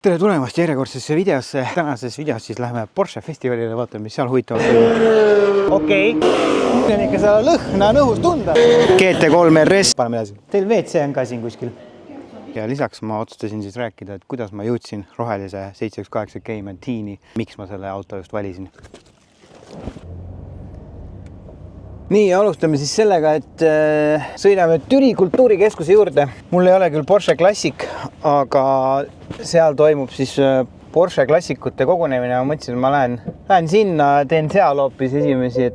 Tere tulemast järjekordsesse videosse. Tänases videos siis läheme Porsche festivalile, vaatame, mis seal huvitavat on. Okei. See on ikka seal lõhna õhus tunda. GT3 RS. Paneme edasi. Teil WC on ka siin kuskil. Ja lisaks ma otsustasin siis rääkida, et kuidas ma jõudsin rohelise 718 Cayman T-ni. Miks ma selle auto just valisin. Nii, alustame siis sellega, et sõidame Türi kultuurikeskuse juurde. Mul ei ole küll Porsche Classic, aga seal toimub siis Porsche klassikute kogunemine. Ma mõtlesin, et ma lähen sinna, teen seal hoopis esimesi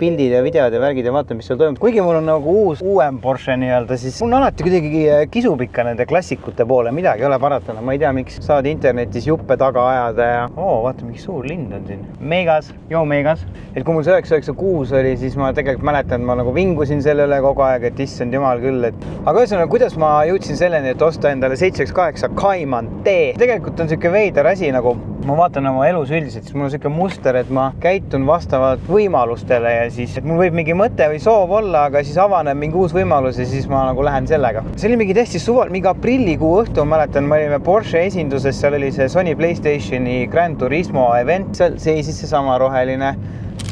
pildid ja videod ja värgid ja vaatan, mis seal toimub. Kuigi mul on nagu uuem Porsche nii-öelda, siis mul on alati kuidagi kisub ikka nende klassikute poole. Midagi ei ole paratanud. Ma ei tea, miks saad internetis juppe taga ajada ja vaata, mingi suur lind on siin. Megas, Megas. Et kui mul see 996 oli, siis ma tegelikult mäletan, et ma nagu vingusin selle üle kogu aeg, et issand jumal küll. Aga ühesõnaga, kuidas ma jõudsin selleni, et osta endale 718 Cayman T. Tegelikult on siuke veider asi, nagu ma vaatan oma elus üldiselt, siis mul on siuke muster, et ma käitun vastavalt võimalustele ja siis, et mul võib mingi mõte või soov olla, aga siis avaneb mingi uus võimalus ja siis ma nagu lähen sellega. See oli mingi täiesti suval, mingi aprillikuu õhtu, ma mäletan, me olime Porsche esinduses, seal oli see Sony PlayStationi Gran Turismo event, seal seisis seesama roheline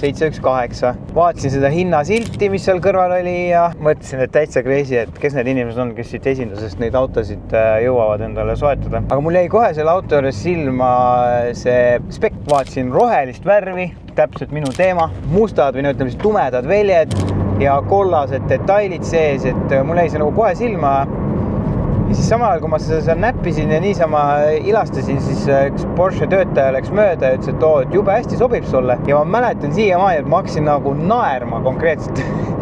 718. Vaatasin seda hinnasilti, mis seal kõrval oli ja mõtlesin, et täitsa crazy, et kes need inimesed on, kes siit esindusest neid autosid jõuavad endale soetada. Aga mul jäi kohe selle auto juures silma see spek, vaatasin rohelist värvi, täpselt minu teema, mustad või ütleme siis tumedad väljed ja kollased detailid sees, et mul jäi see nagu kohe silma. Ja siis samal ajal, kui ma seda näppisin ja niisama ilastasin, siis üks Porsche töötaja läks mööda ja ütles, et jube hästi sobib sulle. Ja ma mäletan siiamaani, et ma hakkasin nagu naerma konkreetselt.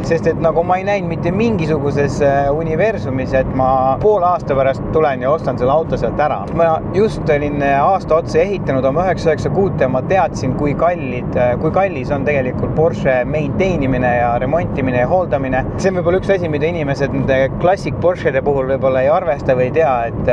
Sest et nagu ma ei näinud mitte mingisuguses universumis, et ma poole aasta pärast tulen ja ostan selle auto sealt ära. Ma just olin aasta otsa ehitanud oma 996 ja ma teadsin, kui kallis on tegelikult Porsche maintainimine ja remontimine ja hooldamine. See on võib-olla üks asi, mida inimesed nende klassik Porschede puhul võib-olla ei arvesta või ei tea, et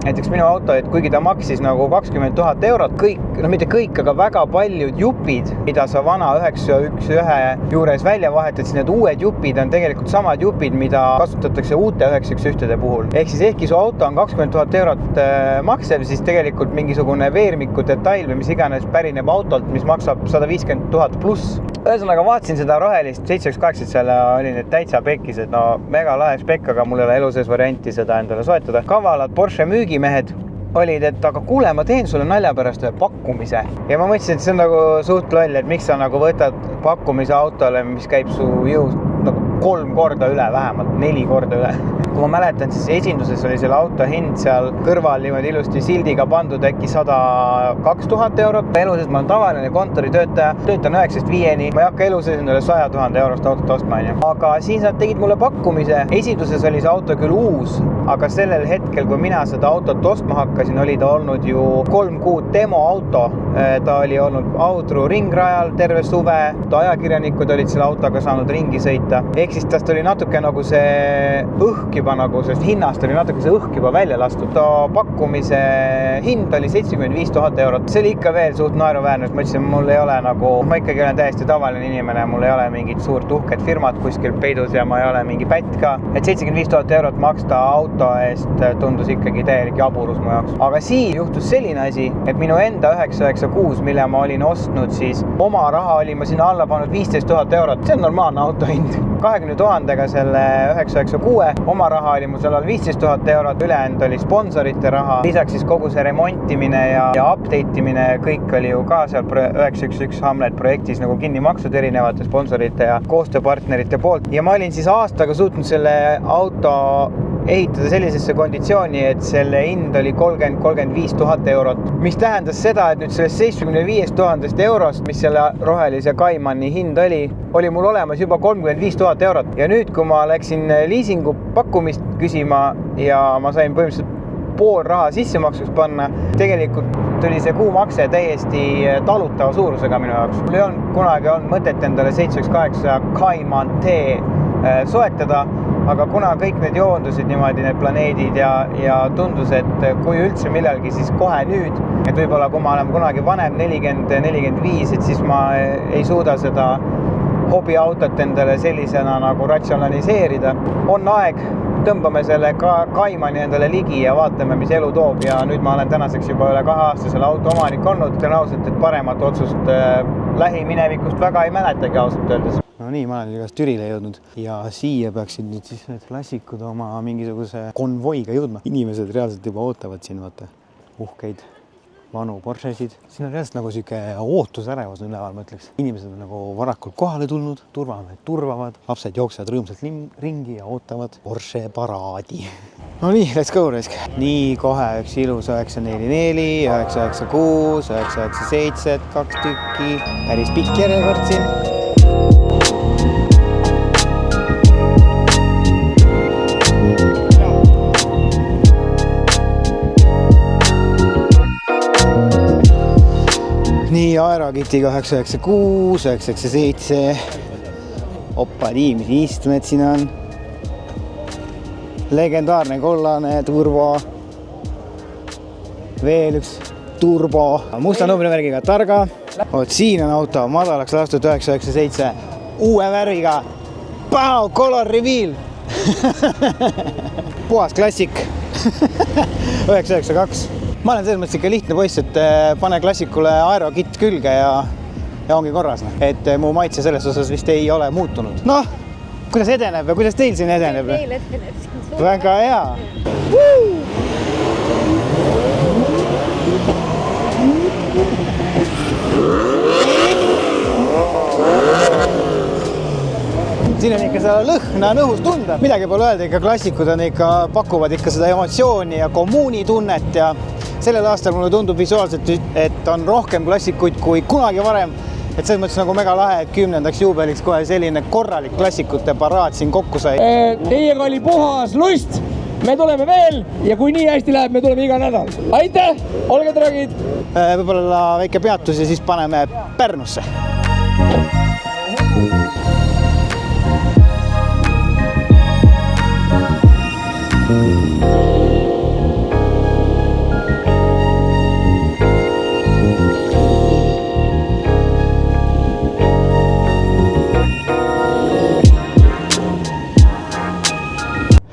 näiteks minu auto, et kuigi ta maksis nagu 20 000 eurot, kõik, mitte kõik, aga väga paljud jupid, mida sa vana 911 juures välja vahetad, siis need uued jupid on tegelikult samad jupid, mida kasutatakse uute 911 puhul. Ehk siis ehkki su auto on 20 000 eurot maksev, siis tegelikult mingisugune veermiku detail või mis iganes pärineb autolt, mis maksab 150 000 pluss. Ühesõnaga vaatasin seda rohelist 718, seal oli need täitsa pekkis, et mega lahe spek, aga mul ei ole elu sees varianti seda endale soetada. Kavalad Porsche müügimehed olid, et aga kuule, ma teen sulle nalja pärast ühe pakkumise. Ja ma mõtlesin, et see on nagu suht loll, et miks sa nagu võtad pakkumise autole, mis käib su jõust nagu 3 korda üle, vähemalt 4 korda üle. Kui ma mäletan, siis esinduses oli selle auto hind seal kõrval niimoodi ilusti sildiga pandud äkki 102 000 eurot. Eluses ma olen tavaline kontoritöötaja, töötan 9-5-ni, ma ei hakka eluses endale 100 000 eurost autot ostma. Aga siis nad tegid mulle pakkumise. Esinduses oli see auto küll uus, aga sellel hetkel, kui mina seda autot ostma hakkasin, oli ta olnud ju 3 kuud demoauto. Ta oli olnud Audru ringrajal terve suve, ajakirjanikud olid selle autoga saanud ringi sõita. Ehk siis tast oli natuke nagu see õhk juba nagu, sest hinnast oli natuke see õhk juba välja lastud. Ta pakkumise hind oli 75 000 eurot. See oli ikka veel suht naeruväärne, ma ütlesin, mul ei ole nagu, ma ikkagi olen täiesti tavaline inimene, mul ei ole mingit suurt uhket firmat kuskil peidus ja ma ei ole mingi pätt ka. Et 75 000 eurot maksta auto eest tundus ikkagi täielik jaburus mu jaoks. Aga siin juhtus selline asi, et minu enda 996, mille ma olin ostnud, siis oma raha oli ma sinna alla pannud 15 000 eurot. See on normaalne auto hind. 20 000-ga selle 996, oma raha oli mul seal 15 000 eurot, ülejäänud oli sponsorite raha. Lisaks siis kogu see remontimine ja update imine, kõik oli ju ka seal 911 Hamlet projektis nagu kinni maksud erinevate sponsorite ja koostööpartnerite poolt. Ja ma olin siis aastaga suutnud selle auto ehitada sellisesse konditsiooni, et selle hind oli 30-35 000 eurot. Mis tähendas seda, et nüüd sellest 75 000 eurost, mis selle rohelise Caymani hind oli mul olemas juba 35 000 eurot. Ja nüüd, kui ma läksin liisingu pakkumist küsima ja ma sain põhimõtteliselt pool raha sissemaksuks panna, tegelikult tuli see kuumakse täiesti talutava suurusega minu jaoks. Mul ei olnud kunagi olnud mõtet endale 718 Cayman T soetada, aga kuna kõik need joondusid niimoodi, need planeedid ja tundus, et kui üldse millalgi, siis kohe nüüd, et võib-olla kui ma olen kunagi vanem 40-45, et siis ma ei suuda seda hobiautot endale sellisena nagu ratsionaliseerida. On aeg tõmbame selle Kaimani endale ligi ja vaatame, mis elu toob ja nüüd ma olen tänaseks juba üle 2 aasta selle auto omanik olnud. Ütlen ausalt, et paremat otsust lähiminevikust väga ei mäletagi ausalt öeldes. No nii, ma olen igast Türile jõudnud ja siia peaksid nüüd siis need klassikud oma mingisuguse konvoiga jõudma. Inimesed reaalselt juba ootavad siin, vaata, uhkeid vanu Porschesid. Siin on reaalselt nagu siuke ootusärevus üleval, ma ütleks. Inimesed on nagu varakult kohale tulnud, turvamehed turvavad, lapsed jooksevad rõõmsalt ringi ja ootavad Porsche paraadi. No nii, let's go, Resk. Nii, kohe üks ilus 944, 996, 997, 2 tükki. Päris pikk järjekord siin. Nii, Aerokitiga 996, 997. Oppa, mis istmed siin on. Legendaarne kollane turbo. Veel üks turbo. Musta numbrimärgiga Targa. Oot, siin on auto, madalaks lastud 997. Uue värviga. Pau, color reveal. Puhas klassik. 992. Ma olen selles mõttes ikka lihtne poiss, et pane klassikule Aerokitt külge ja ongi korras. Et mu maitse selles osas vist ei ole muutunud. Noh, kuidas edeneb ja kuidas teil siin edeneb? Teil edeneb siin. Väga hea. Siin on ikka seda lõhna õhus tunda. Midagi pole öelda, ikka klassikud on ikka, pakuvad ikka seda emotsiooni ja kommuunitunnet ja sellel aastal mulle tundub visuaalselt, et on rohkem klassikuid kui kunagi varem. Et selles mõttes nagu mega lahe, et 10. juubeliks kohe selline korralik klassikute paraad siin kokku sai. Teiega oli puhas lust, me tuleme veel ja kui nii hästi läheb, me tuleme iga nädal. Aitäh, olge tragid! Võib-olla väike peatus ja siis paneme Pärnusse.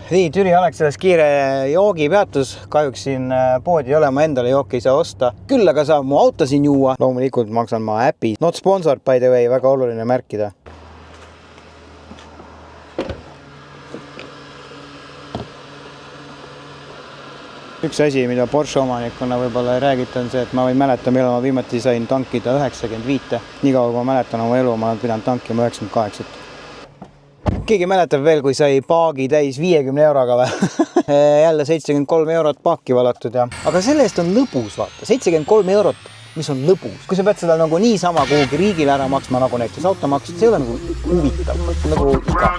Nii, Türi Alexelas kiire joogipeatus. Kahjuks siin poodi ei ole, ma endale jooki ei saa osta. Küll aga saab mu auto siin juua. Loomulikult maksan ma äpi. Not sponsored, by the way, väga oluline märkida. Üks asi, mida Porsche omanikuna võib-olla ei räägita, on see, et ma võin mäleta, millal ma viimati sain tankida 95. Nii kaua, kui ma mäletan oma elu, ma olen pidanud tankima 98. Keegi mäletab veel, kui sai paagi täis 50 euroga või? Jälle 73 eurot paaki valatud ja... Aga selle eest on lõbus, vaata. 73 eurot, mis on lõbus. Kui sa pead seda nagu niisama kuhugi riigile ära maksma, nagu näiteks automaks, see ei ole nagu huvitav. Nagu iga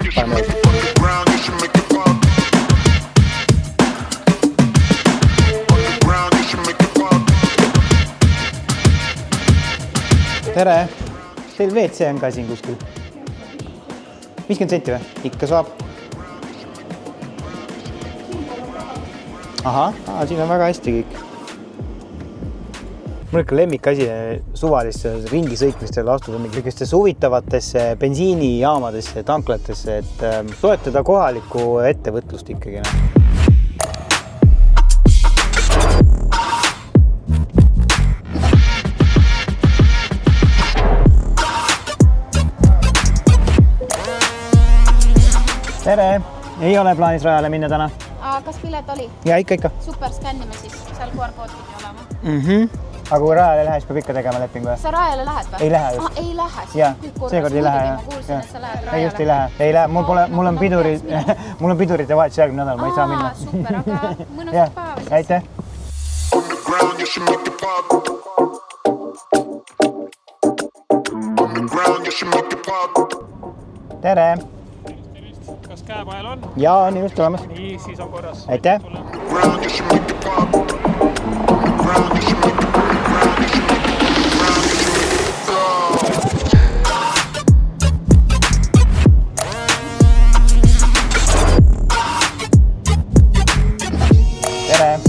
Tere! Teil WC on ka siin kuskil? 50 senti või? Ikka saab. Aha, siin on väga hästi kõik. Mul ikka lemmik asi suvalisse ringisõitmistele astuda mingitesse huvitavatesse bensiinijaamadesse, tanklatesse, et toetada kohalikku ettevõtlust ikkagi. Tere! Ei ole plaanis rajale minna täna? Kas pilet oli? Ja ikka. Super, skännime siis. Seal QR-kood pidi olema. Aga kui rajale lähe, siis peab ikka tegema lepingu. Sa rajale lähed või? Ei lähe just. Ei lähe. Ja, seekord ei lähe. Ma kuulsin, et sa lähed rajale. Ei just ei lähe. Ei lähe. Mul on pidurite vahetus järgmine nädal, ma ei saa minna. Super, aga mõnusat päeva siis. Aitäh! Tere! Kas käepael on? Jaa, on just olemas. Nii, siis on korras. Aitäh! Tere!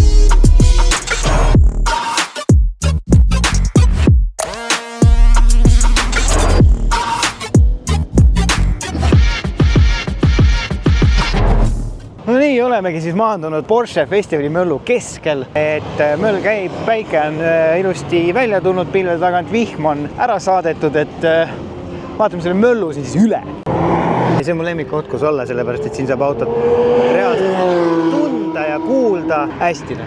olemegi siis maandunud Porsche festivali möllu keskel, et möll käib, päike on ilusti välja tulnud pilvede tagant, vihm on ära saadetud, et vaatame selle möllu siis üle. Ja see on mu lemmikkoht, kus olla, sellepärast, et siin saab autot reaalselt tunda ja kuulda hästi.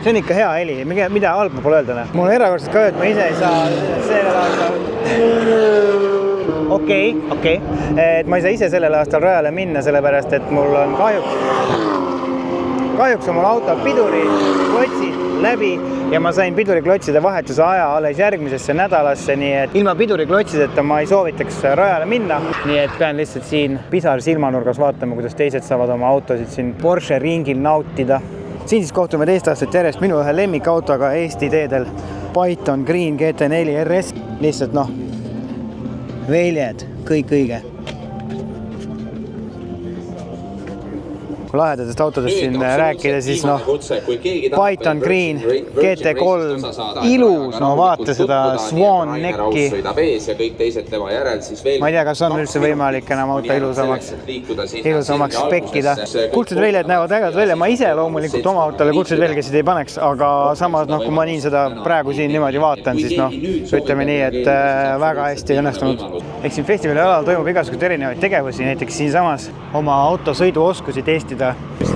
See on ikka hea heli, mida halba pole öelda. Mul on erakordselt kahju, et ma ise ei saa sellel aastal Okei. Et ma ei saa ise sellel aastal rajale minna, sellepärast, et mul on kahjuks on mul auto piduriklotsid läbi ja ma sain piduriklotside vahetuse aja alles järgmisesse nädalasse, nii et ilma piduriklotsideta ma ei soovitaks rajale minna. Nii et pean lihtsalt siin pisar silmanurgas vaatama, kuidas teised saavad oma autosid siin Porsche ringil nautida. Siin siis kohtume teist aastat järjest minu ühe lemmikautoga Eesti teedel Python Green GT4 RS. Lihtsalt väljed, kõik õige. Kui lahedatest autodest siin rääkida, siis Python Green GT3 ilus, vaata seda Swan Necki. Ma ei tea, kas on üldse võimalik enam auto ilusamaks spekkida. Kuldsed väljad näevad ägad välja, ma ise loomulikult oma autole kuldsed välgesid ei paneks, aga samas, kui ma nii seda praegu siin niimoodi vaatan, siis ütleme nii, et väga hästi õnnestunud. Ehk siin festivali alal toimub igasugused erinevaid tegevusi, näiteks siin samas oma auto sõiduoskusi testida.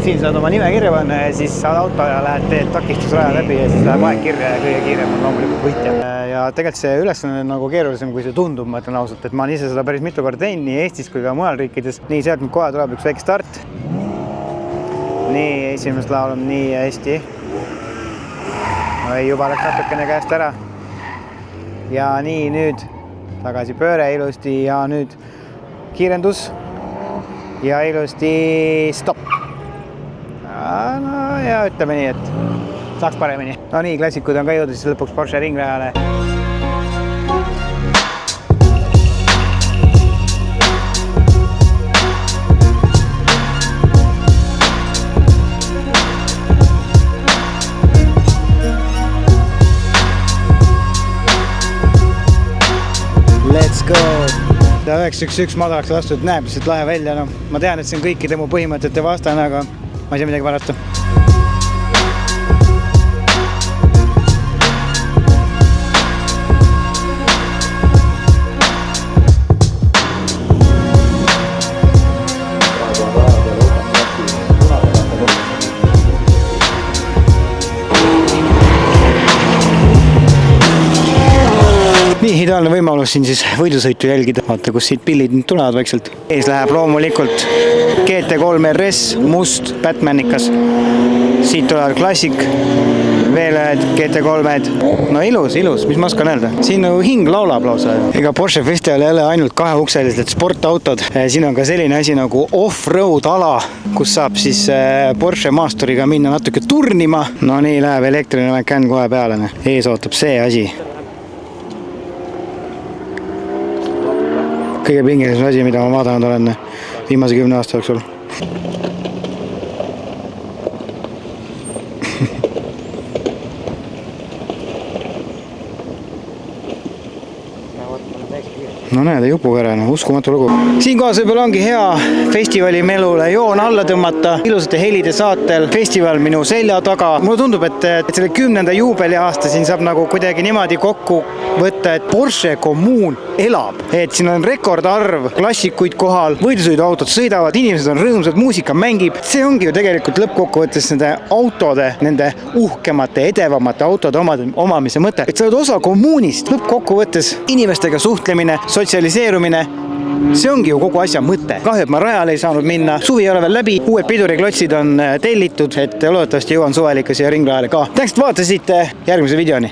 Siin saad oma nime kirja panna ja siis saad auto ja lähed teed takistusraja läbi ja siis läheb aeg kirja ja kõige kiirem on loomulikult võitja. Ja tegelikult see ülesanne on keerulisem, kui see tundub, ma ütlen ausalt, et ma olen ise seda päris mitu korda teinud nii Eestis kui ka mujal riikides. Nii sealt nüüd kohe tuleb üks väike start. Nii, esimest laulum nii hästi. Juba läks natukene käest ära. Ja nii nüüd tagasi pööre ilusti ja nüüd kiirendus. Ja ilusti stopp. Ja ütleme nii, et saaks paremini. No nii, klassikud on ka jõudnud siis lõpuks Porsche ringrajale. Let's go! 911 madalaks lastud, näeb lihtsalt lahe välja. Ma tean, et see on kõikide mu põhimõtete vastane, aga ma ei saa midagi parata. Nii, ideaalne võimalus siin siis võidusõitu jälgida. Vaata, kus siit pillid nüüd tulevad vaikselt. Ees läheb loomulikult GT3 RS, must, Batmanikas. Siit tulevad klassik, veel GT3-d. No ilus, mis ma oskan öelda. Siin hing laulab lausa. Ega Porsche festival ei ole ainult kaheukselised sportautod. Siin on ka selline asi nagu off-road ala, kus saab siis Porsche maasturiga minna natuke turnima. No nii läheb elektriline Macan kohe peale. Ees ootab see asi. Kõige pingelisem asi, mida ma vaadanud olen viimase 10 aasta jooksul. No näed, jupukäre, uskumatu lugu. Siinkohas võib-olla ongi hea festivali melule joon alla tõmmata, ilusate helide saatel, festival minu selja taga. Mulle tundub, et selle 10. juubeli aasta siin saab kuidagi niimoodi kokku võtta, et Porsche kommuun elab. Et siin on rekordarv klassikuid kohal, võidusõiduautod sõidavad, inimesed on rõõmsad, muusika mängib. See ongi ju tegelikult lõppkokkuvõttes nende autode, nende uhkemate, edevamate autode omamise mõte. Et sa oled osa kommuunist, lõppkokkuvõttes inimestega suhtlemine, sotsialiseerumine, see ongi ju kogu asja mõte. Kahju, et ma rajale ei saanud minna, suvi ei ole veel läbi, uued piduriklotsid on tellitud, et loodetavasti jõuan suvel ikka siia ringrajale ka. Tänks, et vaatasite, järgmise videoni.